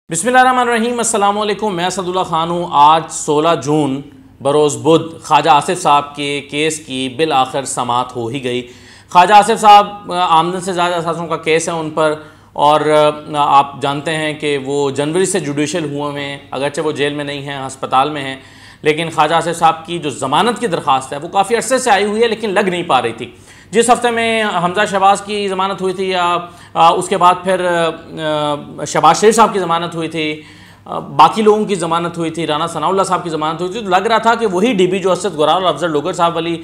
बिस्मिल्लाहिर्रहमानिर्रहीम, अस्सलाम वालेकुम। मैं असदुल्ला खान हूँ। आज 16 जून बरोज़ बुध ख्वाजा आसिफ साहब के केस की बिल आखिर समाअत हो ही गई। ख्वाजा आसिफ साहब आमदन से ज़्यादा असासों का केस है उन पर, और आप जानते हैं कि वो जनवरी से जुडिशल हुए हैं, अगरचे वो जेल में नहीं हैं, अस्पताल में हैं, लेकिन ख्वाजा आसिफ साहब की जो ज़मानत की दरख्वास्त है वो काफ़ी अरसे से आई हुई है लेकिन लग नहीं पा रही थी। जिस हफ्ते में हमजा शहबाज की ज़मानत हुई थी या उसके बाद फिर शहबाज शरीफ साहब की ज़मानत हुई थी, बाकी लोगों की ज़मानत हुई थी, राना सनाउल्लाह साहब की ज़मानत हुई थी, तो लग रहा था कि वही डीबी जो असद गुराल और अफजल लोगर साहब वाली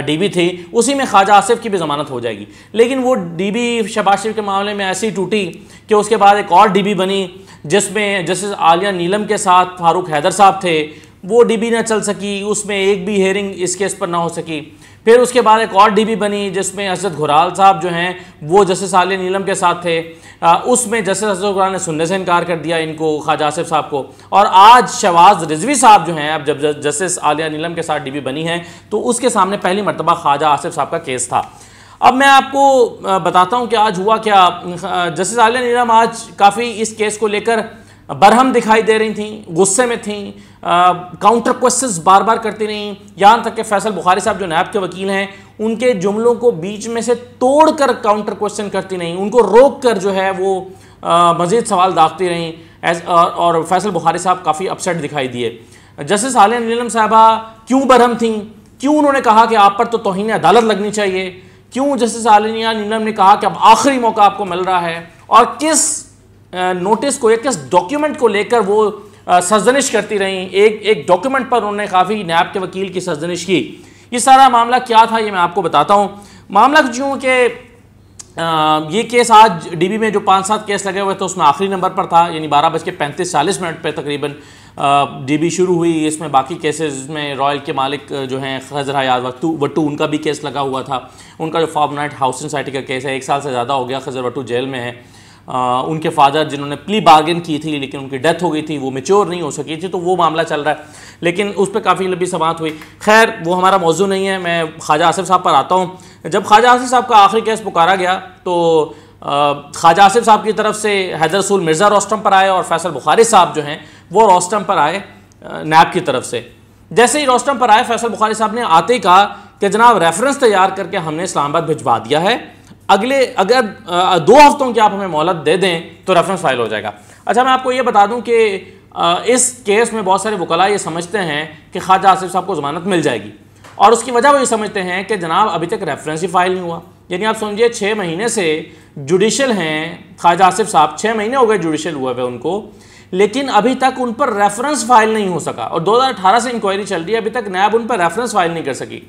डीबी थी उसी में ख्वाजा आसिफ की भी ज़मानत हो जाएगी। लेकिन वो डीबी शहबाज शरीफ के मामले में ऐसी टूटी कि उसके बाद एक और डीबी बनी जिसमें जस्टिस आलिया नीलम के साथ फारूक हैदर साहब थे, वो डीबी ना चल सकी, उसमें एक भी हेयरिंग इस केस पर ना हो सकी। फिर उसके बाद एक और डीबी बनी जिसमें असद गुराल साहब जो हैं वो जस्टिस आलिया नीलम के साथ थे, उसमें जस्टिस असद गुराल ने सुनने से इनकार कर दिया इनको, ख्वाजा आसिफ साहब को। और आज शहबाज रिजवी साहब जो हैं, अब जब जस्टिस आलिया नीलम के साथ डीबी बनी है तो उसके सामने पहली मरतबा ख्वाजा आसिफ साहब का केस था। अब मैं आपको बताता हूँ कि आज हुआ क्या। जस्टिस आलिया नीलम आज काफ़ी इस केस को लेकर बरहम दिखाई दे रही थी, गुस्से में थी, काउंटर क्वेश्चंस बार बार करती रहीं, यहाँ तक कि फैसल बुखारी साहब जो नैब के वकील हैं उनके जुमलों को बीच में से तोड़कर काउंटर क्वेश्चन करती रहीं, उनको रोक कर जो है वो मज़ीद सवाल दागती रहीं। और फैसल बुखारी साहब काफ़ी अपसेट दिखाई दिए। जस्टिस आलिया नीलम साहबा क्यों बरहम थीं, क्यों उन्होंने कहा कि आप पर तो तौहीन अदालत लगनी चाहिए, क्यों जस्टिस आलिया नीलम ने कहा कि अब आखिरी मौका आपको मिल रहा है, और किस नोटिस को या किस डॉक्यूमेंट को लेकर वो सजनिश करती रहीं। एक डॉक्यूमेंट पर उन्होंने काफ़ी नैब के वकील की सजनिश की। ये सारा मामला क्या था ये मैं आपको बताता हूँ। मामला यूँ कि ये केस आज डीबी में जो 5-7 केस लगे हुए थे उसमें आखिरी नंबर पर था, यानी 12:35-40 पर तकरीबन डीबी शुरू हुई। इसमें बाकी केसेस में रॉयल के मालिक जो हैं खजर हयात वट्टू उनका भी केस लगा हुआ था। उनका जो फॉर्मनाइट हाउसिंग सोसाइटी का केस है 1 साल से ज़्यादा हो गया, खजर वट्टू जेल में है। उनके फादर जिन्होंने प्ली बार्गेन की थी लेकिन उनकी डेथ हो गई थी, वो मैच्योर नहीं हो सकी थी, तो वो मामला चल रहा है, लेकिन उस पर काफ़ी लंबी समाअत हुई। खैर वो हमारा मौजू नहीं है, मैं ख्वाजा आसिफ साहब पर आता हूँ। जब ख्वाजा आसिफ साहब का आखिरी केस पुकारा गया तो ख्वाजा आसिफ साहब की तरफ से हैदर रसूल मिर्ज़ा रोस्टम पर आए और फैसल बुखारी साहब जो हैं वो रोस्टम पर आए नैब की तरफ से। जैसे ही रोस्टम पर आए फैसल बुखारी साहब ने आते ही कहा कि जनाब रेफरेंस तैयार करके हमने इस्लामाबाद भिजवा दिया है, अगर 2 हफ्तों की आप हमें मोहलत दे दें तो रेफरेंस फाइल हो जाएगा। अच्छा, मैं आपको ये बता दूं कि इस केस में बहुत सारे वकला ये समझते हैं कि ख्वाजा आसिफ साहब को ज़मानत मिल जाएगी, और उसकी वजह वो ये समझते हैं कि जनाब अभी तक रेफरेंस ही फाइल नहीं हुआ। यानी आप समझिए 6 महीने से जुडिशल हैं ख्वाजा आसिफ साहब, 6 महीने हो गए जुडिशल हुए हुए उनको, लेकिन अभी तक उन पर रेफरेंस फाइल नहीं हो सका। और 2018 से इंक्वायरी चल रही है, अभी तक नैब उन पर रेफरेंस फाइल नहीं कर सकी।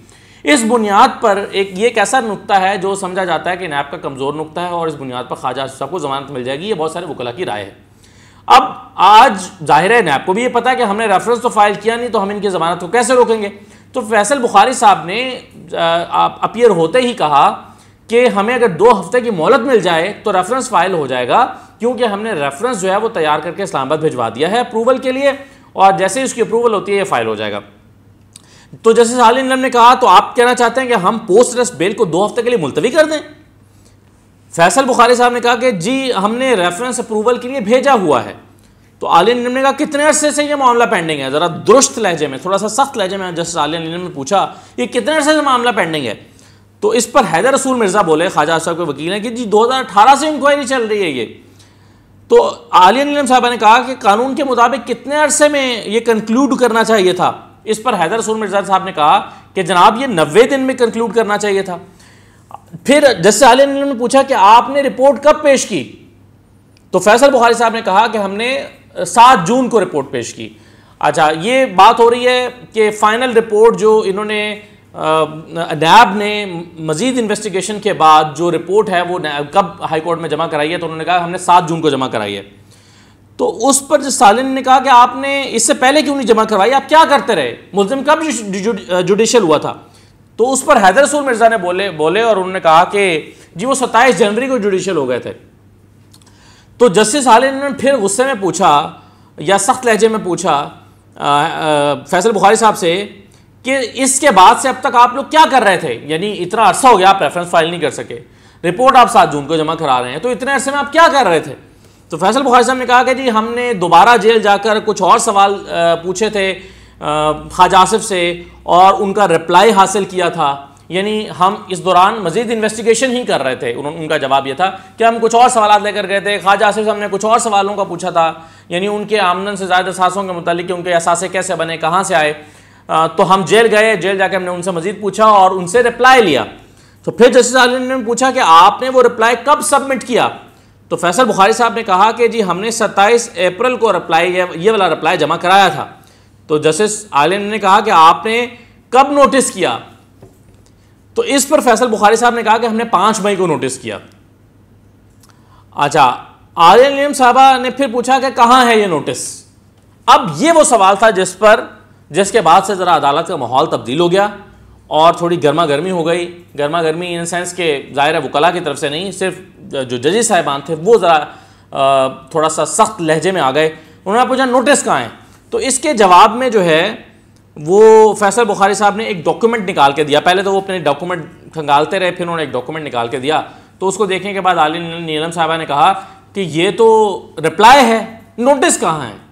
इस बुनियाद पर एक ऐसा नुक्ता है जो समझा जाता है कि नैब का कमज़ोर नुक्ता है, और इस बुनियाद पर ख्वाजा आसिफ साहब को ज़मानत मिल जाएगी, ये बहुत सारे वकला की राय है। अब आज जाहिर है नैब को भी ये पता है कि हमने रेफरेंस तो फाइल किया नहीं, तो हम इनकी ज़मानत को कैसे रोकेंगे। तो फैसल बुखारी साहब ने अपीयर होते ही कहा कि हमें अगर 2 हफ्ते की मोहलत मिल जाए तो रेफरेंस फाइल हो जाएगा, क्योंकि हमने रेफरेंस जो है वो तैयार करके इस्लामाबाद भिजवा दिया है अप्रूवल के लिए, और जैसे ही उसकी अप्रूवल होती है ये फाइल हो जाएगा। तो जस्टिस आलिया नीलम ने कहा तो आप कहना चाहते हैं कि हम पोस्ट अरेस्ट बेल को 2 हफ्ते के लिए मुलतवी कर दें। फैसल बुखारी साहब ने कहा कि जी हमने रेफरेंस अप्रूवल के लिए भेजा हुआ है। तो आलिया नीलम ने कहा कितने अरसे से ये मामला पेंडिंग है। ज़रा दुरुस्त लहजे में, थोड़ा सा सख्त लहजे में जस्टिस आलिया नीलम ने पूछा ये कितने अरसे से मामला पेंडिंग है। तो इस पर हैदर रसूल मिर्ज़ा बोले, ख्वाजा साहब के वकील हैं, कि जी 2018 से इंक्वायरी चल रही है ये। तो आलिया नीलम साहबा ने कहा कि कानून के मुताबिक कितने अरसे में ये कंक्लूड करना चाहिए था। इस पर हैदर रसूल मिर्ज़ा साहब ने कहा कि जनाब ये 90 दिन में कंक्लूड करना चाहिए था। फिर जस्टिस आलिया नीलम ने पूछा कि आपने रिपोर्ट कब पेश की। तो फैसल बुखारी साहब ने कहा कि हमने 7 जून को रिपोर्ट पेश की। अच्छा, ये बात हो रही है कि फाइनल रिपोर्ट जो इन्होंने नैब ने मजीद इन्वेस्टिगेशन के बाद जो रिपोर्ट है वो कब हाई कोर्ट में जमा कराई है, तो उन्होंने कहा हमने 7 जून को जमा कराई है। तो उस पर सालिन ने कहा कि आपने इससे पहले क्यों नहीं जमा करवाई, आप क्या करते रहे, मुल्ज़िम कब जुडिशल हुआ था। तो उस पर हैदर रसूल मिर्ज़ा ने बोले और उन्होंने कहा कि जी वो 27 जनवरी को जुडिशल हो गए थे। तो जस्टिस सालिन ने फिर गुस्से में पूछा या सख्त लहजे में पूछा फैसल बुखारी साहब से कि इसके बाद से अब तक आप लोग क्या कर रहे थे, यानी इतना अरसा हो गया आप रेफरेंस फाइल नहीं कर सके, रिपोर्ट आप 7 जून को जमा करा रहे हैं, तो इतने अरसे में आप क्या कर रहे थे। तो फैसल बुखारी साहब ने कहा कि जी हमने दोबारा जेल जाकर कुछ और सवाल पूछे थे ख्वाजा आसिफ से और उनका रिप्लाई हासिल किया था, यानी हम इस दौरान मजीद इन्वेस्टिगेशन ही कर रहे थे। उनका जवाब यह था कि हम कुछ और सवाल लेकर गए थे, ख्वाजा आसिफ साहब ने कुछ और सवालों का पूछा था, यानी उनके आमदन से ज़्यादा असासों के मुतालिक उनके असासे कैसे बने, कहाँ से आए। तो हम जेल गए, जेल जाकर हमने उनसे मजीद पूछा और उनसे रिप्लाई लिया। तो फिर जस्टिस आलिम ने पूछा कि आपने वो रिप्लाई कब सबमिट किया। तो फैसल बुखारी साहब ने कहा कि जी हमने 27 अप्रैल को रिप्लाई, ये वाला रिप्लाई जमा कराया था। तो जस्टिस आलिम ने कहा कि आपने कब नोटिस किया। तो इस पर फैसल बुखारी साहब ने कहा कि हमने 5 मई को नोटिस किया। अच्छा, आलिम साहबा ने फिर पूछा कि कहाँ है ये नोटिस। अब ये वो सवाल था जिसके बाद से ज़रा अदालत का माहौल तब्दील हो गया और थोड़ी गर्मा गर्मी हो गई। गर्मा गर्मी इन सेंस के ज़ाहिर है वकला की तरफ से नहीं, सिर्फ जो जजेस साहिबान थे वो ज़रा थोड़ा सा सख्त लहजे में आ गए। उन्होंने पूछा नोटिस कहाँ है। तो इसके जवाब में जो है वो फैसल बुखारी साहब ने एक डॉक्यूमेंट निकाल के दिया। पहले तो वो अपने डॉक्यूमेंट खंगालते रहे, फिर उन्होंने एक डॉक्यूमेंट निकाल के दिया। तो उसको देखने के बाद आलिम नीलम साहबा ने कहा कि ये तो रिप्लाई है, नोटिस कहाँ है।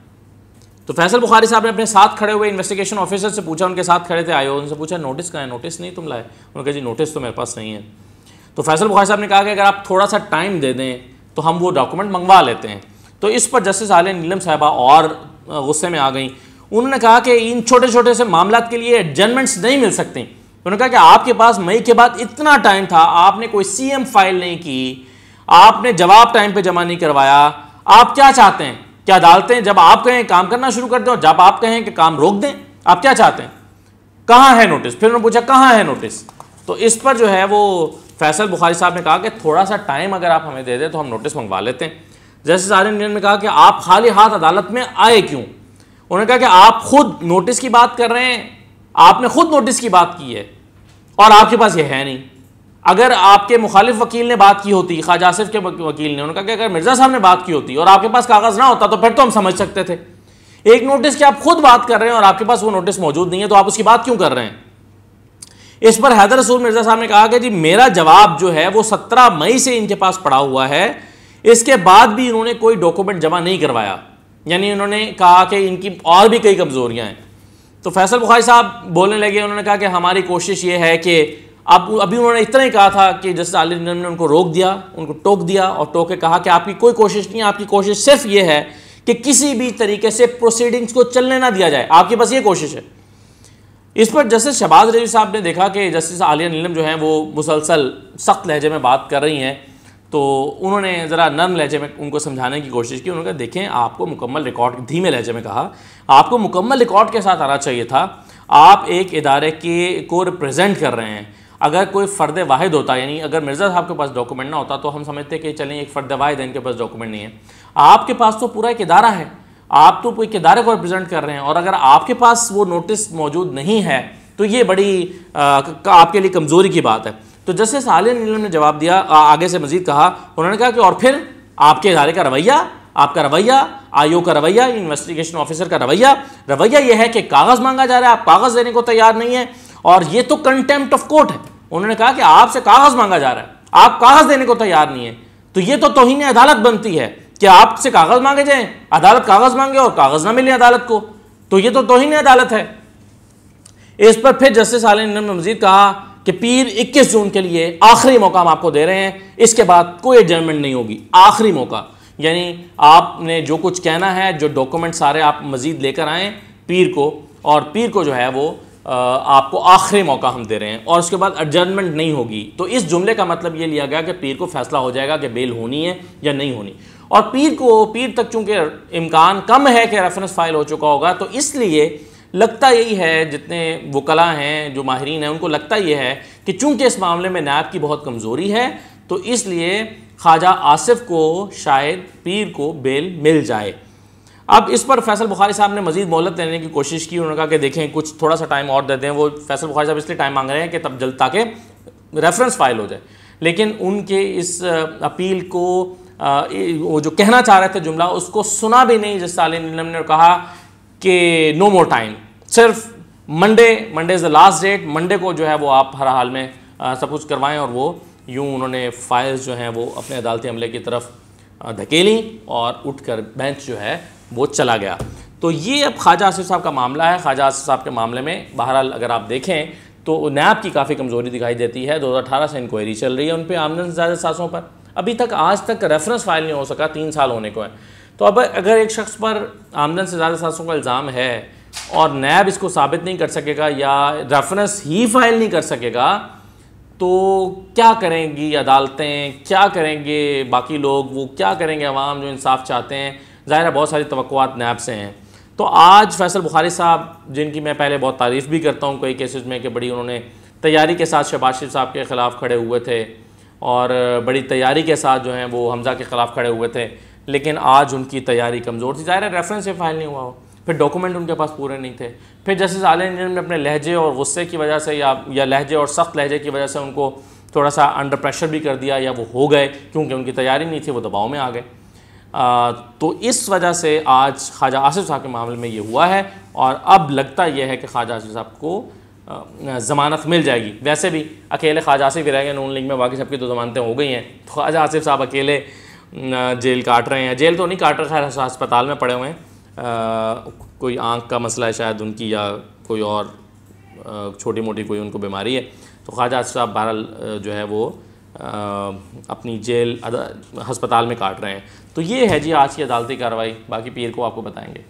तो फैसल बुखारी साहब ने अपने साथ खड़े हुए इन्वेस्टिगेशन ऑफिसर से पूछा, उनके साथ खड़े थे आयो, उनसे पूछा नोटिस कहाँ है, नोटिस नहीं तुम लाए। उन्होंने कहा जी नोटिस तो मेरे पास नहीं है। तो फैसल बुखारी साहब ने कहा कि अगर आप थोड़ा सा टाइम दे दें तो हम वो डॉक्यूमेंट मंगवा लेते हैं। तो इस पर जस्टिस आलिया नीलम साहबा और गुस्से में आ गई। उन्होंने कहा कि इन छोटे छोटे से मामला के लिए एडजमेंट्स नहीं मिल सकती। उन्होंने कहा कि आपके पास मई के बाद इतना टाइम था, आपने कोई CM फाइल नहीं की, आपने जवाब टाइम पे जमा नहीं करवाया, आप क्या चाहते हैं? क्या अदालतें जब आप कहें काम करना शुरू कर दें और जब आप कहें कि काम रोक दें? आप क्या चाहते हैं? कहाँ है नोटिस? फिर उन्होंने पूछा कहाँ है नोटिस। तो इस पर जो है वो फैसल बुखारी साहब ने कहा कि थोड़ा सा टाइम अगर आप हमें दे दें तो हम नोटिस मंगवा लेते हैं। जस्टिस आलिम ने कहा कि आप खाली हाथ अदालत में आए क्यों? उन्होंने कहा कि आप खुद नोटिस की बात कर रहे हैं, आपने खुद नोटिस की बात की है और आपके पास ये है नहीं। अगर आपके मुखालिफ वकील ने बात की होती, ख्वाजा आसिफ के वकील ने, उन्होंने कहा कि अगर मिर्जा साहब ने बात की होती और आपके पास कागज ना होता तो फिर तो हम समझ सकते थे। एक नोटिस की आप खुद बात कर रहे हैं और आपके पास वो नोटिस मौजूद नहीं है, तो आप उसकी बात क्यों कर रहे हैं? इस पर हैदर रसूल मिर्जा साहब ने कहा कि जी मेरा जवाब जो है वो 17 मई से इनके पास पड़ा हुआ है, इसके बाद भी इन्होंने कोई डॉक्यूमेंट जमा नहीं करवाया। यानी इन्होंने कहा कि इनकी और भी कई कमजोरियां हैं। तो फैसल बुखारी साहब बोलने लगे, उन्होंने कहा कि हमारी कोशिश ये है कि अभी उन्होंने इतना ही कहा था कि जस्टिस आलिम ने उनको रोक दिया, उनको टोक दिया और टोक के कहा कि आपकी कोई कोशिश नहीं है, आपकी कोशिश सिर्फ ये है कि किसी भी तरीके से प्रोसीडिंग्स को चलने ना दिया जाए, आपकी बस ये कोशिश है। इस पर जस्टिस शहबाज रज़वी साहब ने देखा कि जस्टिस आलिया नीलम जो हैं वो मुसलसल सख्त लहजे में बात कर रही हैं, तो उन्होंने ज़रा नरम लहजे में उनको समझाने की कोशिश की। उन्होंने कहा देखें आपको मुकम्मल रिकॉर्ड, धीमे लहजे में कहा, आपको मुकम्मल रिकॉर्ड के साथ आना चाहिए था। आप एक इदारे को रिप्रेजेंट कर रहे हैं। अगर कोई फ़र्द वाहिद होता, यानी अगर मिर्ज़ा साहब के पास डॉक्यूमेंट ना होता तो हम समझते कि चलें एक फ़र्द वाहिद है, इनके पास डॉक्यूमेंट नहीं है। आपके पास तो पूरा एक इदारा है, आप तो एक इदारे को रिप्रेजेंट कर रहे हैं और अगर आपके पास वो नोटिस मौजूद नहीं है तो ये बड़ी आपके लिए कमज़ोरी की बात है। तो जस्टिस आलिया नीलम ने जवाब दिया, आगे से मज़ीद कहा, उन्होंने कहा कि और फिर आपके इदारे का रवैया, आपका रवैया, आयोग का रवैया, इन्वेस्टिगेशन ऑफिसर का रवैया यह है कि कागज़ मांगा जा रहा है, आप कागज़ देने को तैयार नहीं है और ये तो कंटेम्प्ट ऑफ कोर्ट है। उन्होंने कहा कि आपसे कागज़ मांगा जा रहा है, आप कागज़ देने को तैयार नहीं है, तो ये तो तौहीन अदालत बनती है कि आपसे कागज़ मांगे जाएं, अदालत कागज़ मांगे और कागज़ ना मिले अदालत को, तो ये तो तौहीन अदालत है। इस पर फिर जस्टिस आलिया नीलम ने मज़ीद कहा कि पीर 21 जून के लिए आखिरी मौका हम आपको दे रहे हैं, इसके बाद कोई एडजमेंट नहीं होगी, आखिरी मौका। यानी आपने जो कुछ कहना है, जो डॉक्यूमेंट सारे आप मज़ीद लेकर आएँ पीर को, और पीर को जो है वो आपको आखिरी मौका हम दे रहे हैं और उसके बाद एडजमेंट नहीं होगी। तो इस जुमले का मतलब ये लिया गया कि पीर को फैसला हो जाएगा कि बेल होनी है या नहीं होनी। और पीर तक चूँकि इम्कान कम है कि रेफरेंस फाइल हो चुका होगा, तो इसलिए लगता यही है, जितने वकला हैं, जो माहिरीन हैं, उनको लगता ये है कि चूँकि इस मामले में नैब की बहुत कमज़ोरी है, तो इसलिए ख्वाजा आसिफ को शायद पीर को बेल मिल जाए। अब इस पर फैसल बुखारी साहब ने मज़ीद मोहलत देने की कोशिश की। उन्होंने कहा कि देखें कुछ थोड़ा सा टाइम और दे दें। वो फैसल बुखारी साहब इसलिए टाइम मांग रहे हैं कि तब जल्द ताकि रेफरेंस फाइल हो जाए, लेकिन उनके इस अपील को वो जो कहना चाह रहे थे जुमला, उसको सुना भी नहीं। जस्टिस आलिया नीलम ने कहा कि नो मोर टाइम, सिर्फ Monday is the last date, Monday को जो है वो आप हर हाल में सब कुछ करवाएं। और वो यूँ उन्होंने फाइल्स जो हैं वो अपने अदालती अमले की तरफ धकेली और उठकर बेंच जो है वो चला गया। तो ये अब ख्वाजा आसिफ साहब का मामला है। ख्वाजा आसिफ साहब के मामले में बहरहाल अगर आप देखें तो नैब की काफ़ी कमज़ोरी दिखाई देती है। 2018 से इंक्वायरी चल रही है उन पर आमदन से ज़्यादा सासों पर, अभी तक आज तक रेफरेंस फाइल नहीं हो सका, 3 साल होने को है। तो अब अगर एक शख्स पर आमदन से ज़्यादा सासों का इल्ज़ाम है और नैब इसको साबित नहीं कर सकेगा या रेफरेंस ही फाइल नहीं कर सकेगा, तो क्या करेंगी अदालतें, क्या करेंगे बाकी लोग, वो क्या करेंगे अवाम जो इंसाफ चाहते हैं। ज़ाहिर है बहुत सारी तवक्कुआत नैब से हैं। तो आज फैसल बुखारी साहब, जिनकी मैं पहले बहुत तारीफ़ भी करता हूँ कई केसेस में कि बड़ी उन्होंने तैयारी के साथ शहबाज शरीफ साहब के ख़िलाफ़ खड़े हुए थे और बड़ी तैयारी के साथ जो हैं वो हमज़ा के ख़िलाफ़ खड़े हुए थे, लेकिन आज उनकी तैयारी कमज़ोर थी। ज़ाहिर है रेफरेंस से फाइल नहीं हुआ हो, फिर डॉक्यूमेंट उनके पास पूरे नहीं थे, फिर जस्टिस आला इंजीनियर ने अपने लहजे और गुस्से की वजह से या लहजे और सख्त लहजे की वजह से उनको थोड़ा सा अंडर प्रेशर भी कर दिया, या वो हो गए क्योंकि उनकी तैयारी नहीं थी, वो दबाव में आ गए। तो इस वजह से आज ख्वाजा आसिफ साहब के मामले में ये हुआ है और अब लगता यह है कि ख्वाजा आसिफ साहब को ज़मानत मिल जाएगी। वैसे भी अकेले ख्वाजा आसिफ ही रह गए नून लीग में, बाकी सबकी तो ज़मानतें हो गई हैं। तो ख्वाजा आसिफ साहब अकेले जेल काट रहे हैं, जेल तो नहीं काट रहे, खैर अस्पताल में पड़े हुए हैं। कोई आँख का मसला है शायद उनकी, या कोई और छोटी मोटी कोई उनको बीमारी है। तो ख्वाजा आसिफ साहब बहरहाल जो है वो अपनी जेल अस्पताल में काट रहे हैं। तो ये है जी आज की अदालती कार्रवाई, बाकी पीर को आपको बताएंगे।